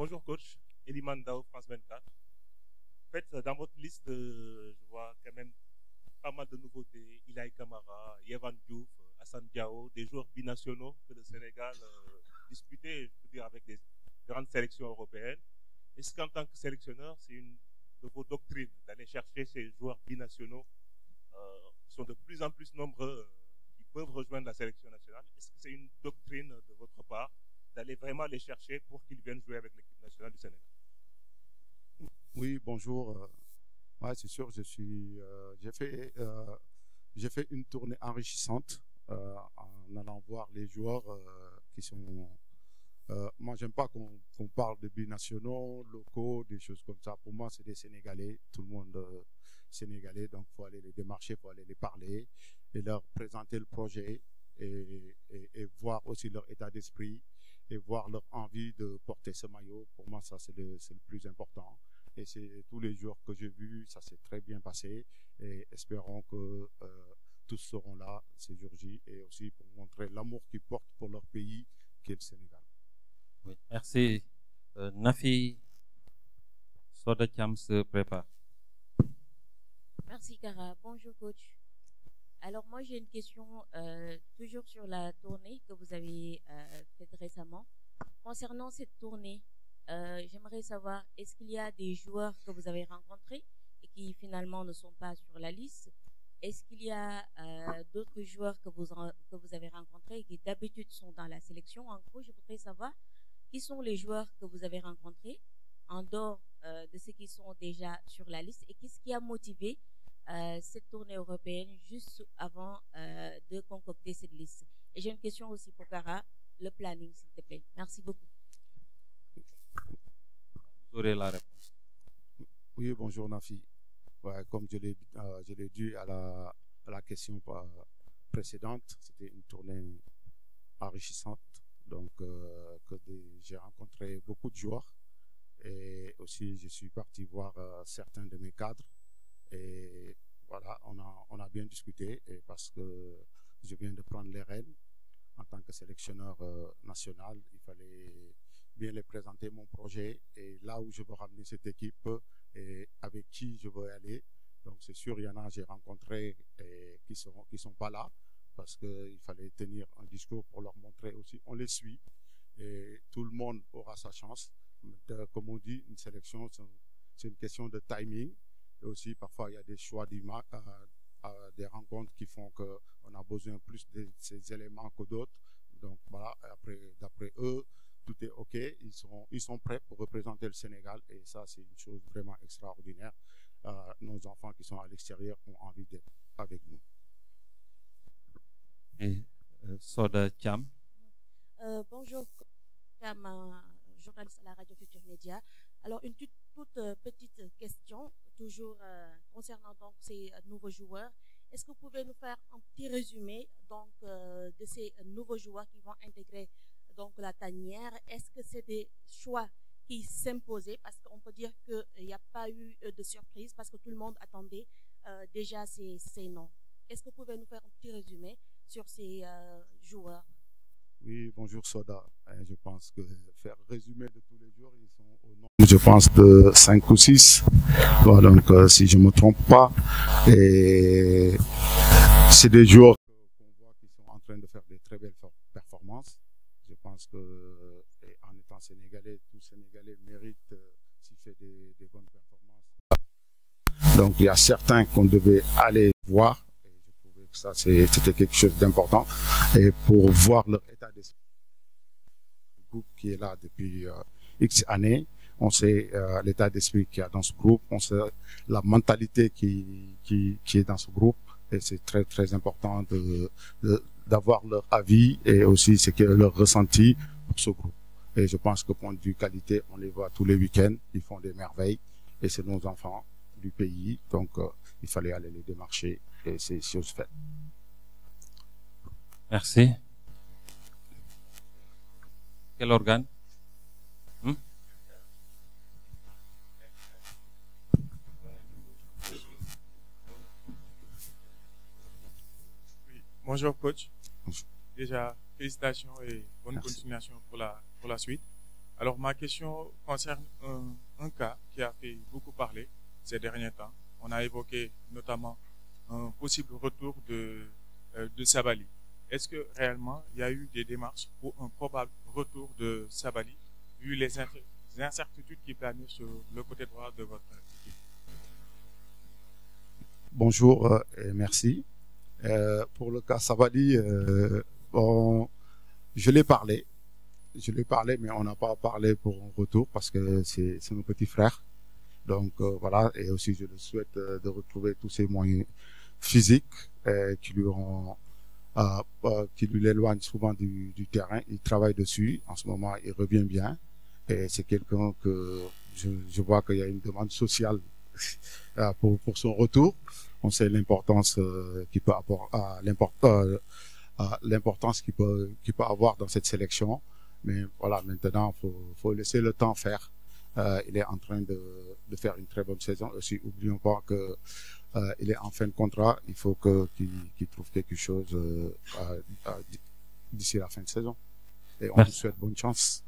Bonjour coach, Eliman Dao, France 24. En fait, dans votre liste, je vois quand même pas mal de nouveautés. Ilaï Kamara, Yevan Diouf, Hassan Diao, des joueurs binationaux que le Sénégal disputait, je peux dire, avec des grandes sélections européennes. Est-ce qu'en tant que sélectionneur, c'est une de vos doctrines d'aller chercher ces joueurs binationaux qui sont de plus en plus nombreux, qui peuvent rejoindre la sélection nationale? Est-ce que c'est une doctrine de votre part d'aller vraiment les chercher pour qu'ils viennent jouer avec l'équipe nationale du Sénégal? Oui, bonjour. Ouais, c'est sûr, j'ai fait une tournée enrichissante en allant voir les joueurs qui sont. Moi, j'aime pas qu'on parle de binationaux, locaux, des choses comme ça. Pour moi, c'est des Sénégalais, tout le monde Sénégalais. Donc, il faut aller les démarcher, il faut aller les parler et leur présenter le projet et voir aussi leur état d'esprit et voir leur envie de porter ce maillot. Pour moi, ça, c'est le plus important. Et c'est tous les jours que j'ai vus, ça s'est très bien passé. Et espérons que tous seront là ces jours-ci et aussi pour montrer l'amour qu'ils portent pour leur pays, qui est le Sénégal. Oui, merci. Nafi Soda Cham se prépare. Merci Cara. Bonjour coach. Alors moi j'ai une question toujours sur la tournée que vous avez faite récemment. Concernant cette tournée, j'aimerais savoir, est-ce qu'il y a des joueurs que vous avez rencontrés et qui finalement ne sont pas sur la liste? Est-ce qu'il y a d'autres joueurs que vous avez rencontrés et qui d'habitude sont dans la sélection? En gros, je voudrais savoir qui sont les joueurs que vous avez rencontrés en dehors de ceux qui sont déjà sur la liste et qu'est-ce qui a motivé cette tournée européenne juste avant de concocter cette liste? Et j'ai une question aussi pour Cara, le planning s'il te plaît. Merci beaucoup. Vous aurez la réponse. Oui, bonjour Nafi. Ouais, comme je l'ai dit à la question précédente, c'était une tournée enrichissante. Donc, j'ai rencontré beaucoup de joueurs et aussi je suis parti voir certains de mes cadres et voilà, on a bien discuté et parce que je viens de prendre les rênes en tant que sélectionneur national, il fallait bien les présenter mon projet et là où je veux ramener cette équipe et avec qui je veux aller. Donc c'est sûr, il y en a j'ai rencontré et qui sont pas là parce qu'il fallait tenir un discours pour leur montrer aussi. On les suit et tout le monde aura sa chance. Comme on dit, une sélection, c'est une question de timing. Et aussi, parfois, il y a des choix des rencontres qui font qu'on a besoin plus de ces éléments que d'autres. Donc voilà, d'après eux, tout est OK. Ils sont prêts pour représenter le Sénégal et ça, c'est une chose vraiment extraordinaire. Nos enfants qui sont à l'extérieur ont envie d'être avec nous. Et Soda Cham. Bonjour, Cham, journaliste à la radio Futur Média. Alors, une toute petite question, toujours concernant donc ces nouveaux joueurs. Est-ce que vous pouvez nous faire un petit résumé donc de ces nouveaux joueurs qui vont intégrer donc la tanière? Est-ce que c'est des choix qui s'imposaient parce qu'on peut dire qu'il n'y a pas eu de surprise parce que tout le monde attendait déjà ces noms? Est-ce que vous pouvez nous faire un petit résumé sur ces joueurs? Oui, bonjour Soda. Je pense que faire résumé de tous les jours, ils sont au nombre, je pense, de 5 ou 6. Voilà, donc, si je ne me trompe pas. Et c'est des joueurs qu'on voit qui sont en train de faire des très belles performances. Je pense que en étant sénégalais, tout Sénégalais mérite s'il fait des bonnes performances. Donc il y a certains qu'on devait aller voir. Ça, c'était quelque chose d'important. Et pour voir leur état d'esprit, le groupe qui est là depuis X années, on sait l'état d'esprit qu'il y a dans ce groupe, on sait la mentalité qui est dans ce groupe. Et c'est très, très important d'avoir leur avis et aussi ce qu'est leur ressenti pour ce groupe. Et je pense que point de vue qualité, on les voit tous les week-ends, ils font des merveilles. Et c'est nos enfants du pays, donc il fallait aller les démarcher. Et c'est chose faite. Merci. Quel organe? Oui. Bonjour coach. Bonjour. Déjà, félicitations et bonne continuation pour la suite. Alors ma question concerne un cas qui a fait beaucoup parler ces derniers temps. On a évoqué notamment un possible retour de Sabali. Est-ce que réellement il y a eu des démarches pour un probable retour de Sabali, vu les incertitudes qui planent sur le côté droit de votre équipe? Bonjour et merci. Pour le cas Sabali, bon, je l'ai parlé, mais on n'a pas parlé pour un retour parce que c'est mon petit frère. Donc voilà, et aussi je le souhaite de retrouver tous ses moyens physiques qui lui l'éloignent souvent du terrain. Il travaille dessus. En ce moment, il revient bien. Et c'est quelqu'un que je vois qu'il y a une demande sociale pour son retour. On sait l'importance qu'il peut avoir, l'importance qu'il peut avoir dans cette sélection. Mais voilà, maintenant, faut laisser le temps faire. Il est en train de faire une très bonne saison. Aussi, oublions pas que il est en fin de contrat. Il faut qu'il trouve quelque chose d'ici la fin de saison. Et on lui souhaite bonne chance.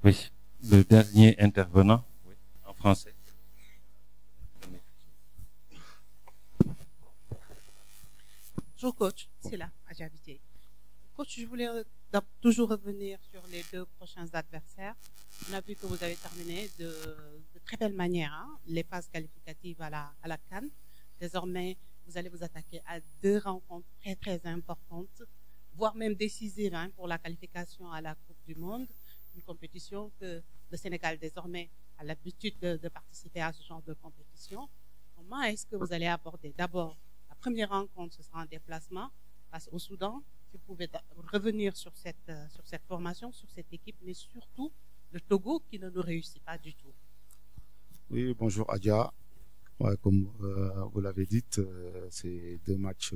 Oui, le dernier intervenant, oui, en français. Bonjour coach, c'est là, à Javité. Coach, je voulais toujours revenir sur les deux prochains adversaires. On a vu que vous avez terminé de très belle manière les phases qualificatives à la CAN. Désormais, vous allez vous attaquer à deux rencontres très très importantes, voire même décisives pour la qualification à la Coupe du Monde, une compétition que le Sénégal désormais a l'habitude de participer à ce genre de compétition. Comment est-ce que vous allez aborder? D'abord, la première rencontre, ce sera un déplacement face au Soudan. Si vous pouvez revenir sur cette formation, sur cette équipe, mais surtout le Togo qui ne nous réussit pas du tout. Oui, bonjour Adja. Ouais, comme vous l'avez dit, c'est deux matchs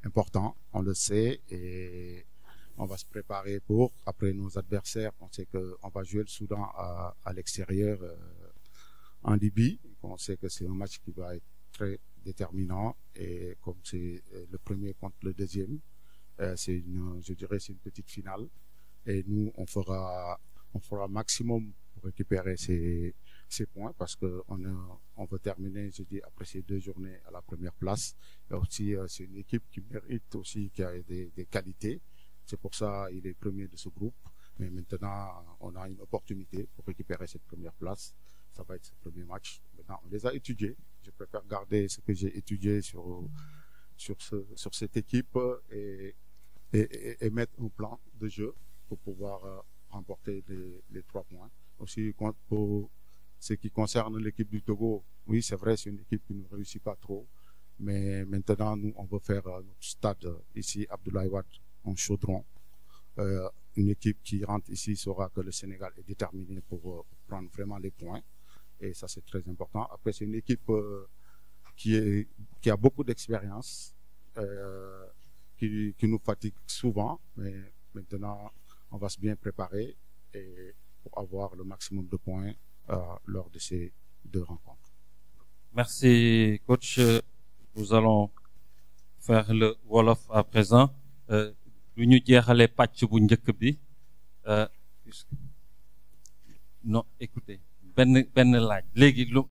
importants, on le sait, et on va se préparer pour. Après nos adversaires, on sait qu'on va jouer le Soudan à l'extérieur en Libye. On sait que c'est un match qui va être très déterminant, et comme c'est le premier contre le deuxième, je dirais c'est une petite finale, et nous on fera maximum pour récupérer ces points, parce que on veut terminer, je dis, après ces deux journées à la première place. Et aussi c'est une équipe qui mérite aussi, qui a des qualités. C'est pour ça il est premier de ce groupe. Mais maintenant on a une opportunité pour récupérer cette première place. Ça va être ce premier match. Maintenant on les a étudiés. Je préfère garder ce que j'ai étudié sur cette équipe et mettre un plan de jeu pour pouvoir remporter les 3 points. Aussi, pour ce qui concerne l'équipe du Togo, oui, c'est vrai, c'est une équipe qui ne réussit pas trop. Mais maintenant, nous, on veut faire notre stade ici, Abdoulaye Wade, en Chaudron. Une équipe qui rentre ici saura que le Sénégal est déterminé pour prendre vraiment les points. Et ça, c'est très important. Après, c'est une équipe qui a beaucoup d'expérience, qui nous fatigue souvent. Mais maintenant, on va se bien préparer et pour avoir le maximum de points lors de ces deux rencontres. Merci, coach. Nous allons faire le Wolof à présent. Lu ñu jeexalee pàcc bu njëkk bi. Non, écoutez, benn laaj léegi lu